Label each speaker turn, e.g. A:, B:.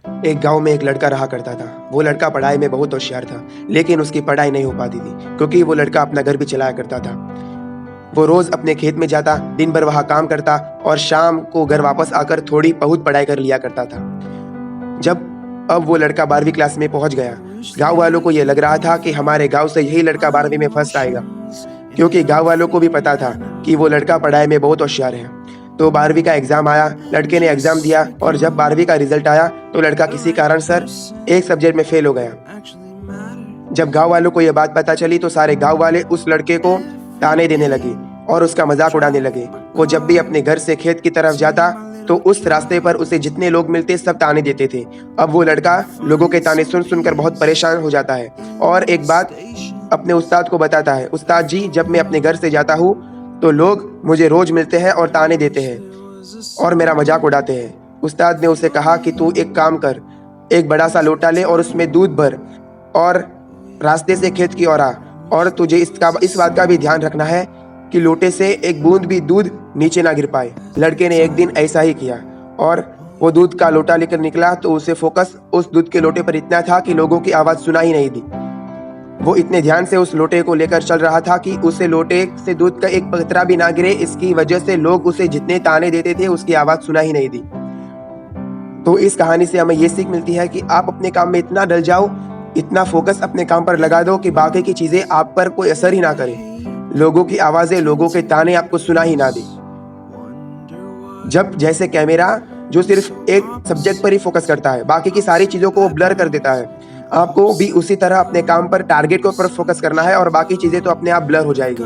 A: एक गांव में एक लड़का रहा करता था। वो लड़का पढ़ाई में बहुत होशियार था, लेकिन उसकी पढ़ाई नहीं हो पाती थी क्योंकि वो लड़का अपना घर भी चलाया करता था। वो रोज अपने खेत में जाता, दिन भर वहां काम करता और शाम को घर वापस आकर थोड़ी बहुत पढ़ाई कर लिया करता था। जब अब वो लड़का 12वीं क्लास में पहुंच गया, गांव वालों को यह लग रहा था कि हमारे गांव से यही लड़का 12वीं में फर्स्ट आएगा, क्योंकि गांव वालों को भी पता था कि वो लड़का पढ़ाई में बहुत होशियार है। तो 12वीं का एग्जाम आया, लड़के ने एग्जाम दिया और जब 12वीं का रिजल्ट आया तो लड़का किसी कारण सर एक सब्जेक्ट में फेल हो गया। जब गांव वालों को यह बात पता चली तो सारे गांव वाले उस लड़के को ताने देने लगे और उसका मजाक उड़ाने लगे। वो जब भी अपने घर से खेत की तरफ जाता तो उस रास्ते पर उसे जितने लोग मिलते सब ताने देते थे। अब वो लड़का लोगों के ताने सुन सुनकर बहुत परेशान हो जाता है और एक बात अपने उस्ताद को बताता है, उस्ताद जी, जब मैं अपने घर से जाता हूँ तो लोग मुझे रोज मिलते हैं और ताने देते हैं और मेरा मजाक उड़ाते हैं। उस्ताद ने उसे कहा कि तू एक काम कर, एक बड़ा सा लोटा ले और उसमें दूध भर और रास्ते से खेत की ओर आ, और तुझे इस बात का भी ध्यान रखना है कि लोटे से एक बूंद भी दूध नीचे ना गिर पाए। लड़के ने एक दिन ऐसा ही किया और वो दूध का लोटा लेकर निकला तो उसे फोकस उस दूध के लोटे पर इतना था कि लोगों की आवाज सुना ही नहीं दी। वो इतने ध्यान से उस लोटे को लेकर चल रहा था कि उसे लोटे से दूध का एक कतरा भी ना गिरे। इसकी वजह से लोग उसे जितने ताने देते थे उसकी आवाज सुना ही नहीं दी। तो इस कहानी से हमें ये सीख मिलती है कि आप अपने काम में इतना डल जाओ, इतना फोकस अपने काम पर लगा दो कि बाकी की चीजें आप पर कोई असर ही ना करे, लोगों की आवाजें, लोगों के ताने आपको सुना ही ना दे। जब जैसे कैमरा जो सिर्फ एक सब्जेक्ट पर ही फोकस करता है, बाकी की सारी चीजों को ब्लर कर देता है, आपको भी उसी तरह अपने काम पर, टारगेट के ऊपर फोकस करना है और बाकी चीजें तो अपने आप ब्लर हो जाएगी।